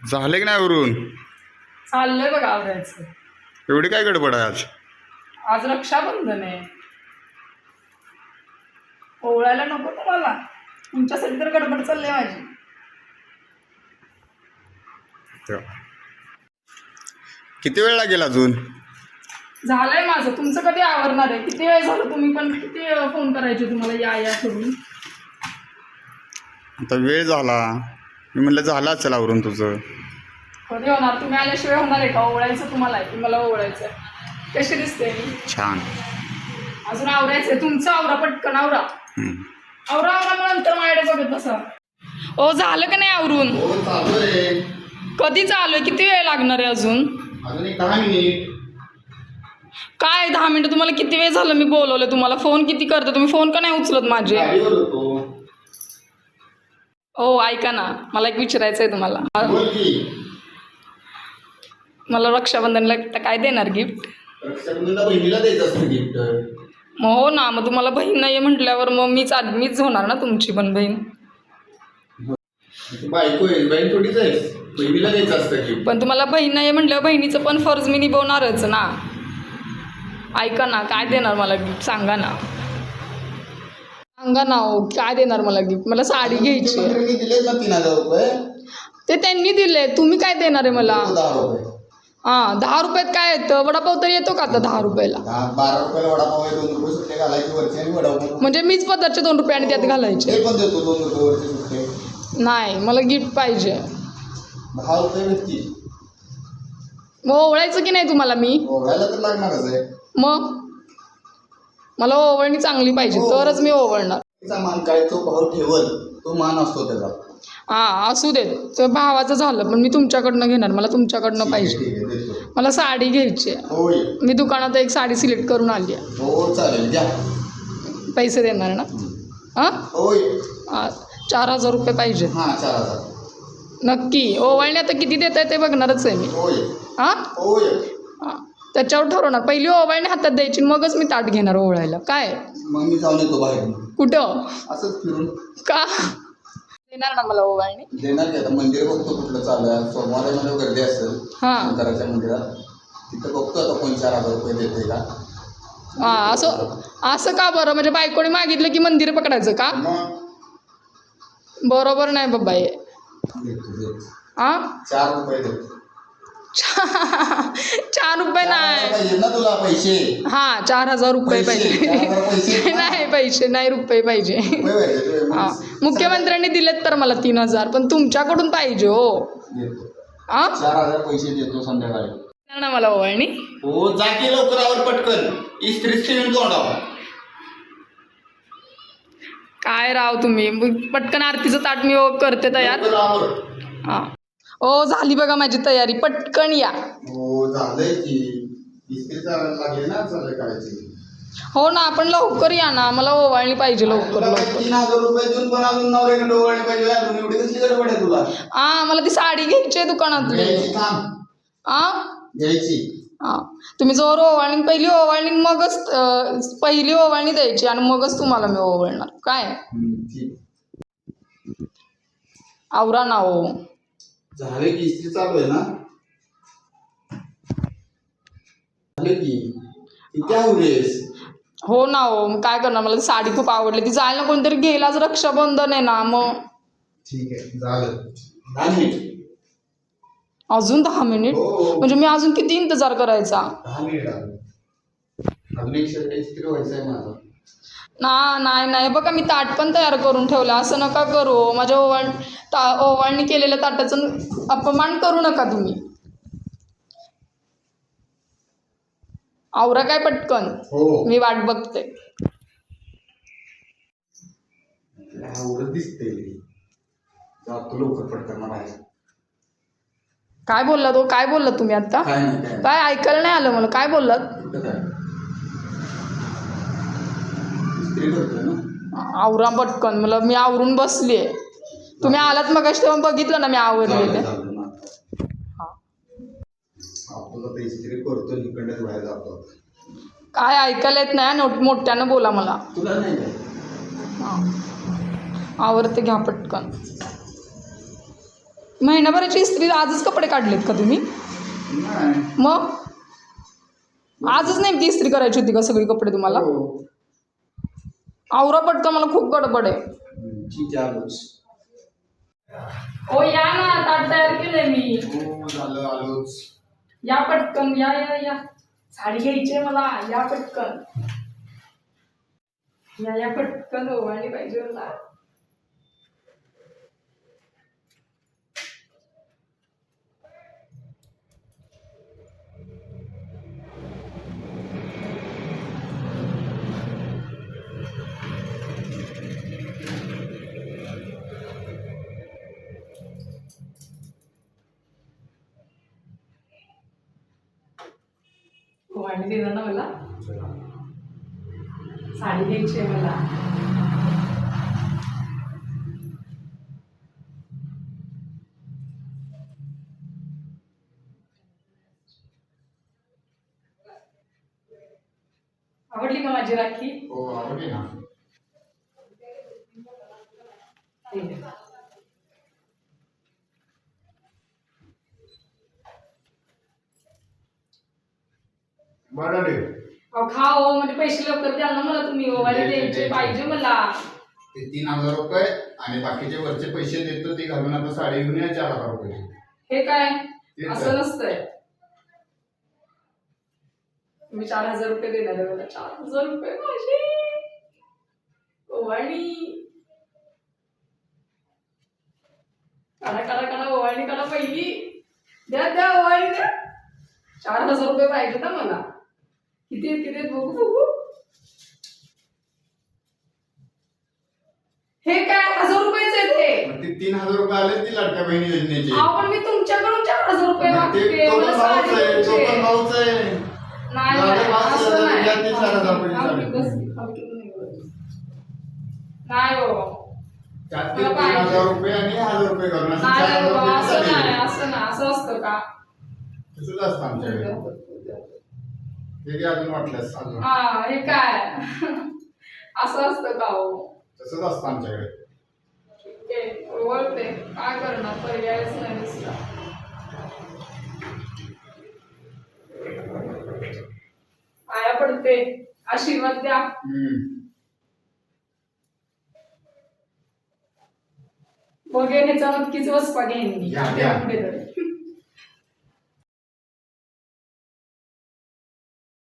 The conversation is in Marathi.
झाले की नाही वरून? चाललंय बघा आवरायचं. एवढी काय गडबड आहे आज? आज रक्षाबंधन आहे. ओवळायला नको तुम्हाला? तुमच्यासाठी तर गडबड चालली आहे माझी. किती वेळ लागेल अजून? झालंय माझं. तुमचं कधी आवरणार आहे? किती वेळ झालं? तुम्ही पण किती फोन करायचे तुम्हाला या करून. आता वेळ झाला. मी म्हटलं झाला चल आवरून तुझं. कधी होणार? तुम्ही आल्याशिवाय होणार आहे का? ओवळायचं तुम्हाला आहे की मला ओवळायचं आहे? कशी दिसते मी? छान. अजून आवरायचं आहे. तुमचं आवरा, पटकन आवरा. आवरा आवरा, मग नंतर माझ्याकडे बघत बसा. ओ झालं का नाही आवरून? कधी चालू? किती वेळ लागणार आहे अजून? अजून एक 10 मिनिट. काय 10 मिनिटं? तुम्हाला किती वेळ झालं मी बोलवलं तुम्हाला? फोन किती करते तुम्ही? फोन का नाही उचलत माझे? ओ ऐका ना, मला एक विचारायचं आहे तुम्हाला. मला रक्षाबंधनला काय देणार गिफ्ट? रक्षाबंधनला बहिणीला द्यायचं असतं गिफ्ट. मग हो ना, मग तुम्हाला बहीण नाही म्हटल्यावर मग मीच होणार ना तुमची पण बहीण. बायको आहे, बहीण थोडीच आहे. बहिणीला द्यायचं असतं गिफ्ट. पण तुम्हाला बहीण नाही म्हटल्यावर बहिणीचं पण फर्ज मी निभवणारच ना. ऐका ना, काय देणार मला गिफ्ट सांगा ना. सांगा ना हो, काय देणार मला गिफ्ट? मला साडी घ्यायची आहे. दिले ना 3000 रुपये. ते त्यांनी दिले, तुम्ही काय देणार आहे मला? 10 रुपये. हां, 10 रुपयात काय येतं? वडापाव तर येतो का आता 10 रुपयाला? 12 रुपयाला वडापाव आहे, 2 रुपये सुट्टे घालायचे वरचे आणि वडापाव. म्हणजे मीच पदार्थचे 2 रुपये आणि त्यात घालायचे? हे पण देतो 2 रुपये वरचे सुट्टे. नाही, मला गिफ्ट पाहिजे. 10 रुपये व्यक्ती. मग ओवळायचं की नाही तुम्हाला मी? ओळायला तर लागणारच आहे. मग मला ओवळणी चांगली पाहिजे तरच मी ओवळणार. त्याचा मान काय तो भाव ठेवल, तो मान असतो त्याचा. हां, असू देत. तर भावाचं झालं, पण मी तुमच्याकडनं घेणार. मला तुमच्याकडनं पाहिजे. ठीक आहे, देतो. मला साडी घ्यायची आहे. होय. मी दुकानात एक साडी सिलेक्ट करून आली आहे. हो चालेल, द्या. पैसे देणार ना? हां, होय. 4000 रुपये पाहिजे. हां, 4000. नक्की. ओवाळणी आता किती देत आहे ते बघणारच आहे मी. होय. हां होय. हां, त्याच्यावर ठरवणार. पहिली ओवाळणी हातात द्यायची, मगच मी ताट घेणार ओवळायला. काय? मग मी जाऊन येतो बाहेर. कुठं? असंच फिरून. का? देणार ना मला ओवाळणी? देणार की. आता मंदिर बघतो कुठलं चालू आहे. सोमवारमध्ये गर्दी असेल हां शंकराच्या मंदिरात. तिथं बघतो आता कोण 4000 रुपये देते का. हां, असं का बरं? म्हणजे बायकोने मागितलं की मंदिर पकडायचं का? बरोबर नाही बाबा हे. देतो. हां, 4 रुपये देतो. 4 रुपये नाही. पाहिजे ना तुला पैसे. हां, 4000 रुपये पाहिजे. 4000 पैसे. नाही, पैसे नाही, रुपये पाहिजे. हां, मुख्यमंत्र्यांनी दिलेत तर मला 3000, पण तुमच्याकडून पाहिजे हो. देतो. हां, 4000 पैसे देतो संध्याकाळी. देणार ना मला ओवाळणी? हो, जा की लवकर आवर पटकन. इस्त्री ठेवून तोंडावर. काय राव तुम्ही. पटकन आरतीचं ताट मी करते तयार. लवकर आवर. हां, ओ झाली बघा माझी तयारी. पटकन या. हो, झालंय की. इस्त्री लागेल ना संध्याकाळची. हो ना, आपण लवकर या ना. मला ओवाळणी पाहिजे लवकर लवकर. 3000 रुपये देऊन पण अजून नवऱ्याकडे ओवाळणी पाहिजे. अजून एवढी कसली गडबड आहे तुला? हां, मला ती साडी घ्यायची आहे दुकानातली. घ्यायची थांब. हां घ्यायची. हां, तुम्ही जोर ओवाळणी, पहिली ओवाळणी मगच पहिली ओवाळणी द्यायची आणि मगच तुम्हाला मी ओवाळणार. काय? ठीक. आवरा ना हो. झाले की. इस्त्री चालू आहे ना? झाले की. किती आवरेस? हो ना हो, मग काय करणार? मला ती साडी खूप आवडली. ती जायला कोणतरी घ्यायला. आज रक्षाबंधन आहे ना. मग ठीक आहे, झालं. 10 मिनिट. अजून 10 मिनिट? हो. म्हणजे मी अजून किती इंतजार करायचा? 10 मिनिट अजून एक शर्ट इस्त्री व्हायचं आहे माझा. नाही बघा, मी ताट पण तयार करून ठेवलं. असं नका करू. माझ्या ओवाळणी केलेल्या ताटाचं अपमान करू नका तुम्ही. आवरा काय पटकन. हो. मी वाट बघते. आवडत दिसते. जातो लवकर पटकन बाहेर. काय बोललात हो? काय बोललात तुम्ही आता? काय नाही. काय ऐकायला नाही आलं मला. काय बोललात? कुठं काय? इस्त्री करतोय ना. आवरा पटकन. मी आवरून बसली आहे. तुम्ही आलात मगाशी तेव्हा बघितलं ना मी आवरले ते. आपलं तर इस्त्री करतो, इकडे बाहेर जातो. काय ऐकायला येत नाही. मोठ्यानं बोला मला. तुला नाही काय? हां, आवरते, घ्या पटकन. महिनाभराची इस्त्री आजच कपडे काढलेत का तुम्ही? नाही. मग आजच नेमकी इस्त्री करायची होती का सगळी कपडे तुम्हाला? हो. आवरा पटकन, मला खूप गडबड आहे. ठीक आहे, आलोच. ओ या ना, ताट तयार केलंय मी. हो, झालं, आलोच. या पटकन, या या या. साडी घ्यायची आहे मला, या पटकन. या या पटकन, ओवाळली पाहिजे मला. ओवाळणी देणार ना मला? साडी घ्यायची आहे मला. आवडली का माझी राखी? हो, आवडली ना. बरं रे. खाओ म्हणजे पैसे लवकर द्याल ना मला तुम्ही. ओवाळी द्यायचे पाहिजे मला. ते 3,000 रुपये आणि बाकीचे वरचे पैसे देतो ते घालून आता साडी घेऊन या 4,000 रुपये. हे काय? तेच असं आहे. नसतंय. तुम्ही 4,000 रुपये देणार आहे मला. 4,000 रुपये माझे. ओवाळणी काढा काढा काढा, ओवाळणी काढा पहिली. द्या द्या, ओवाळणी द्या. 4,000 रुपये पाहिजे ना मला. किती आहेत किती आहेत बघू बघू. हे काय 1,000 रुपयेच आहेत हे. मग ते 3,000 रुपये आले ती लाडक्या बहिणी योजनेचे. अहो, पण मी तुमच्याकडून 4,000 रुपये मग ते मागते. तो पण मला भाऊच साडी आहे, तो पण घ्यायची. भाऊच आहे. नाही झाले नाही, 5,000 असं नाही. द्या, ते 4,000 रुपये आम्ही साडी. बस- आम्ही नाही बोलत. नाही हो. त्यात ते मला 3,000 रुपये आणि 1,000 रुपये घालून असं नाही 4,000 बाबा, रुपये असं नाही, साडी. असं नाही, असं असतं का? तसंच असतं आमच्याकडे. ते अजून वाटल्यास अजून हा, हे काय असं असतं का हो? तसंच असतं आमच्याकडे. ठीक आहे, ओळखते. काय करणार, पर्यायच नाही दुसरा. पाया पडते, आशीर्वाद द्या. बघेन ह्याचा नक्कीच वसपा घेईन मी. घ्या, घ्या. पुढे तरी